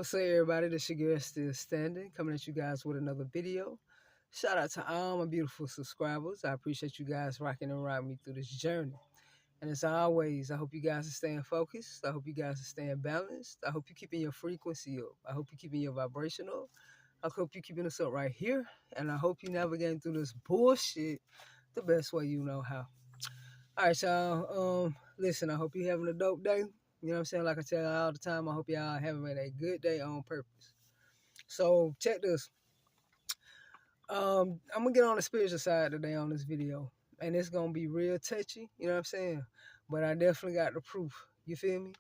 What's up, everybody? This your girl Still Standing, coming at you guys with another video. Shout out to all my beautiful subscribers. I appreciate you guys rocking and riding me through this journey. And as always, I hope you guys are staying focused. I hope you guys are staying balanced. I hope you're keeping your frequency up. I hope you're keeping your vibration up. I hope you're keeping us up right here. And I hope you're navigating through this bullshit the best way you know how. All right, y'all. Listen, I hope you're having a dope day. You know what I'm saying? Like I tell y'all all the time, I hope y'all having a good day on purpose. So check this. I'm gonna get on the spiritual side today on this video. And it's gonna be real touchy, you know what I'm saying? But I definitely got the proof. You feel me?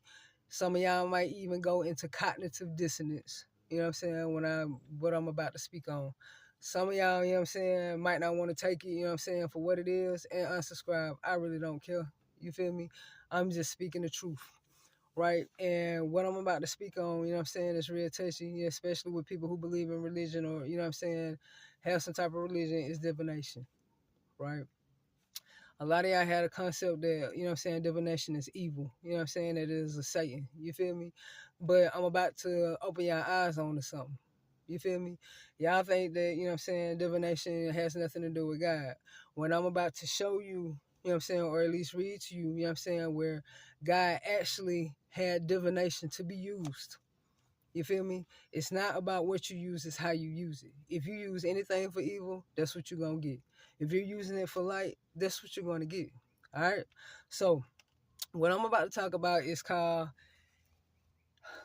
Some of y'all might even go into cognitive dissonance. You know what I'm saying? What I'm about to speak on. Some of y'all, you know what I'm saying, might not want to take it, you know what I'm saying, for what it is and unsubscribe. I really don't care. You feel me? I'm just speaking the truth. Right? And what I'm about to speak on, you know what I'm saying, is real touchy, especially with people who believe in religion or, you know what I'm saying, have some type of religion, is divination. Right? A lot of y'all had a concept that, you know what I'm saying, divination is evil. You know what I'm saying? That it is a Satan. You feel me? But I'm about to open your eyes on to something. You feel me? Y'all think that, you know what I'm saying, divination has nothing to do with God. When I'm about to show you, you know what I'm saying, or at least read to you, you know what I'm saying, where God actually had divination to be used. You feel me? It's not about what you use, it's how you use it. If you use anything for evil, that's what you're going to get. If you're using it for light, that's what you're going to get. All right? So, what I'm about to talk about is called,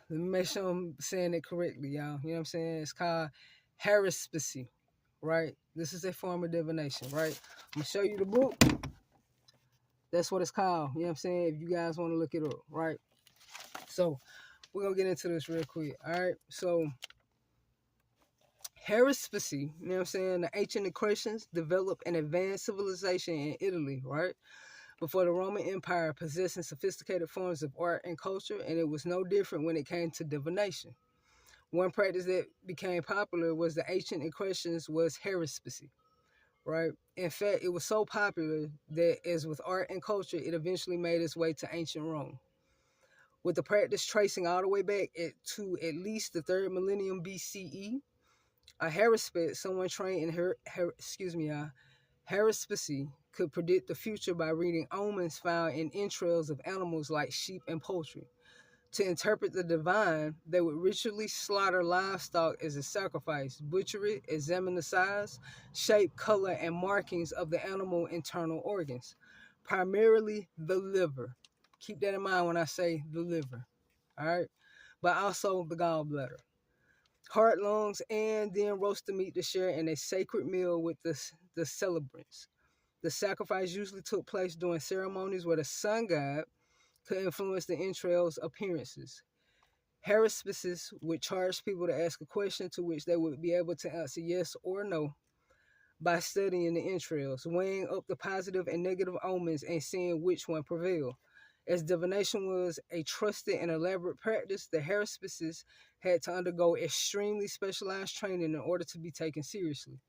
let me make sure I'm saying it correctly, y'all. You know what I'm saying? It's called haruspicy, right? This is a form of divination, right? I'm going to show you the book. That's what it's called. You know what I'm saying? If you guys want to look it up, right? So, we're going to get into this real quick, all right? So, haruspicy, you know what I'm saying? The ancient Christians developed an advanced civilization in Italy, right? Before the Roman Empire, possessing sophisticated forms of art and culture, and it was no different when it came to divination. One practice that became popular was the ancient Christians was haruspicy, right? In fact, it was so popular that, as with art and culture, it eventually made its way to ancient Rome, with the practice tracing all the way back to at least the 3rd millennium BCE. A haruspect, someone trained in haruspicy, could predict the future by reading omens found in entrails of animals like sheep and poultry. To interpret the divine, they would ritually slaughter livestock as a sacrifice, butcher it, examine the size, shape, color, and markings of the animal internal organs, primarily the liver. Keep that in mind when I say the liver, all right? But also the gallbladder. Heart, lungs, and then roast the meat to share in a sacred meal with the celebrants. The sacrifice usually took place during ceremonies where the sun god could influence the entrails' appearances. Haruspices would charge people to ask a question to which they would be able to answer yes or no by studying the entrails, weighing up the positive and negative omens, and seeing which one prevailed. As divination was a trusted and elaborate practice, the haruspices had to undergo extremely specialized training in order to be taken seriously.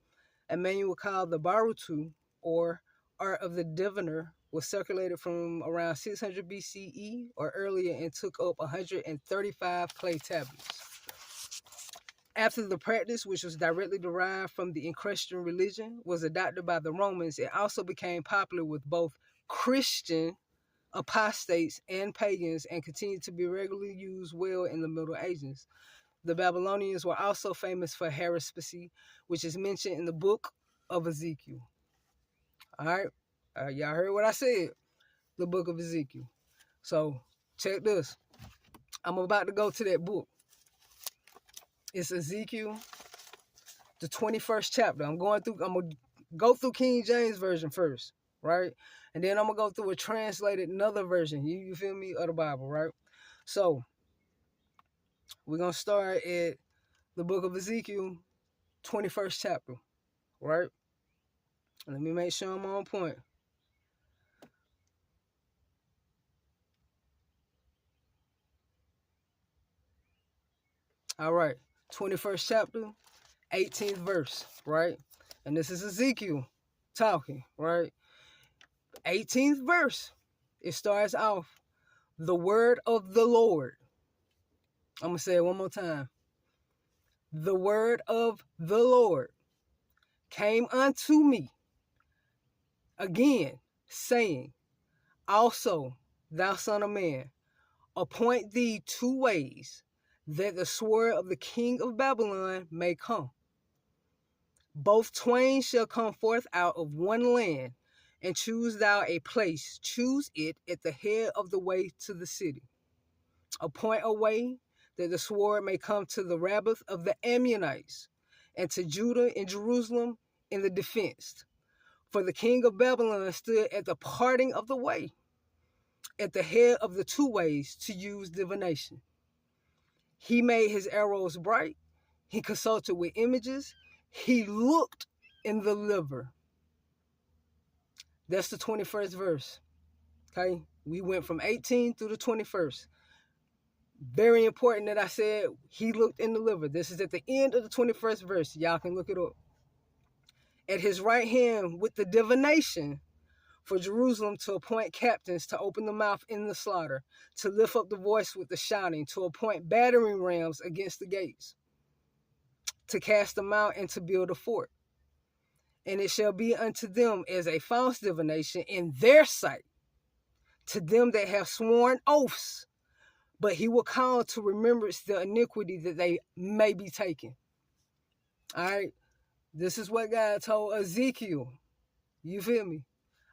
A manual called the Barutu, or Art of the Diviner, was circulated from around 600 BCE or earlier and took up 135 clay tablets. After the practice, which was directly derived from the Etruscan religion, was adopted by the Romans, it also became popular with both Christian apostates and pagans, and continued to be regularly used well in the Middle Ages. The Babylonians were also famous for haruspicy, which is mentioned in the book of Ezekiel. All right? Y'all heard what I said. The book of Ezekiel. So, check this. I'm about to go to that book. It's Ezekiel, the 21st chapter. I'm going to go through King James Version first, right? And then I'm going to go through a translated another version, you feel me, of the Bible, right? So, we're going to start at the book of Ezekiel, 21st chapter, right? Let me make sure I'm on point. All right, 21st chapter, 18th verse, right? And this is Ezekiel talking, right? 18th verse, it starts off, the word of the Lord. I'm going to say it one more time. the word of the Lord came unto me again, saying, also, thou son of man, appoint thee 2 ways, that the sword of the king of Babylon may come. Both twain shall come forth out of one land, and choose thou a place, choose it at the head of the way to the city. Appoint a way, that the sword may come to the Rabbah of the Ammonites, and to Judah and Jerusalem in the defense. For the king of Babylon stood at the parting of the way, at the head of the 2 ways, to use divination. He made his arrows bright. He consulted with images. He looked in the liver. That's the 21st verse. Okay? We went from 18 through the 21st. Very important that I said he looked in the liver. This is at the end of the 21st verse. Y'all can look it up. At his right hand with the divination for Jerusalem, to appoint captains to open the mouth in the slaughter, to lift up the voice with the shouting, to appoint battering rams against the gates, to cast them out and to build a fort. And it shall be unto them as a false divination in their sight, to them that have sworn oaths, but he will call to remembrance the iniquity that they may be taken. All right, this is what God told Ezekiel. You feel me?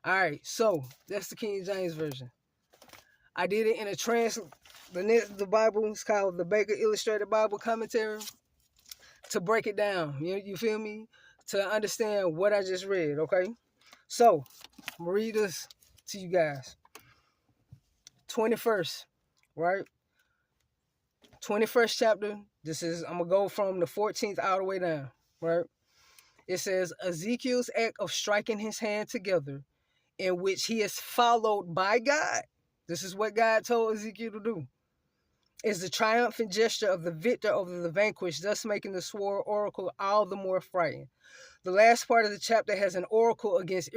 All right, so that's the King James Version. I did it in a the Bible is called the Baker Illustrated Bible Commentary, to break it down. You feel me? To understand what I just read, okay? So, I'm going to read this to you guys. 21st, right? 21st chapter. I'm going to go from the 14th all the way down, right? It says, Ezekiel's act of striking his hand together, in which he is followed by God. This is what God told Ezekiel to do. Is the triumphant gesture of the victor over the vanquished, thus making the sword oracle all the more frightening. The last part of the chapter has an oracle against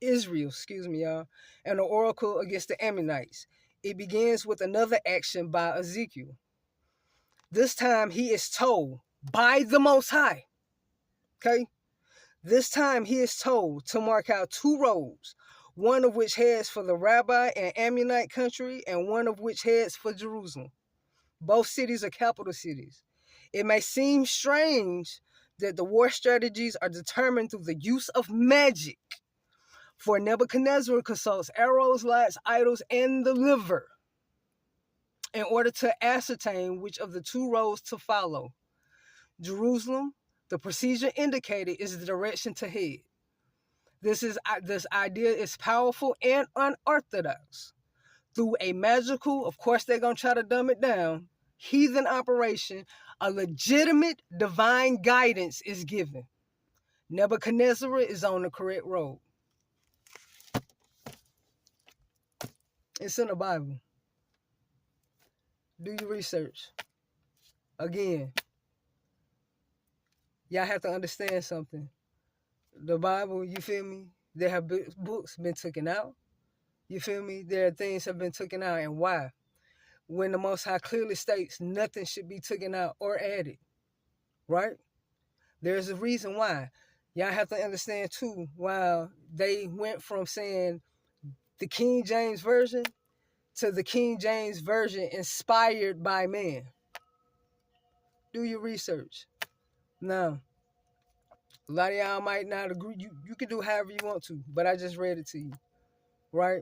Israel, y'all, and an oracle against the Ammonites. It begins with another action by Ezekiel. This time he is told by the Most High, okay? This time he is told to mark out 2 roads, one of which heads for the Rabbi and Ammonite country, and one of which heads for Jerusalem. Both cities are capital cities. It may seem strange that the war strategies are determined through the use of magic. For Nebuchadnezzar consults arrows, lights, idols, and the liver in order to ascertain which of the 2 roads to follow. Jerusalem, the procedure indicated, is the direction to head. This idea is powerful and unorthodox. Through a magical, of course they're going to try to dumb it down, heathen operation, a legitimate divine guidance is given. Nebuchadnezzar is on the correct road. It's in the Bible. Do your research. Again, y'all have to understand something. The Bible, you feel me? There have books been taken out. You feel me? There are things have been taken out. And why? When the Most High clearly states nothing should be taken out or added. Right? There's a reason why. Y'all have to understand too, while they went from saying the King James Version to the King James Version inspired by man. Do your research. Now, a lot of y'all might not agree. You can do however you want to, but I just read it to you. Right?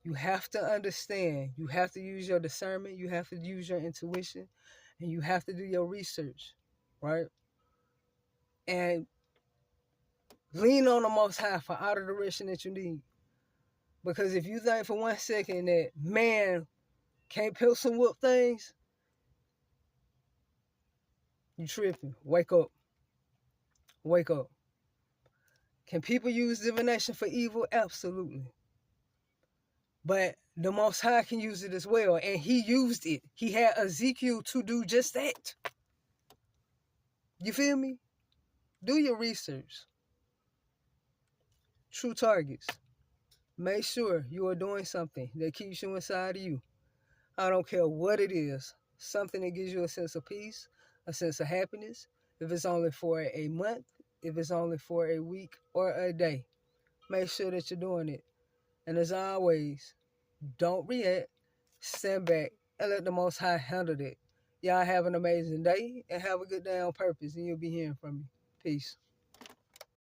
You have to understand. You have to use your discernment. You have to use your intuition. And you have to do your research. Right? And lean on the Most High for all the direction that you need. Because if you think for 1 second that man can't pencil whoop things, you tripping. Wake up. Wake up. Can people use divination for evil? Absolutely. But the Most High can use it as well. And he used it. He had Ezekiel to do just that. You feel me? Do your research. True targets. Make sure you are doing something that keeps you inside of you. I don't care what it is. Something that gives you a sense of peace. a sense of happiness, if it's only for a month, if it's only for a week or a day. Make sure that you're doing it. And as always, don't react, stand back, and let the Most High handle it. Y'all have an amazing day and have a good day on purpose, and you'll be hearing from me. Peace.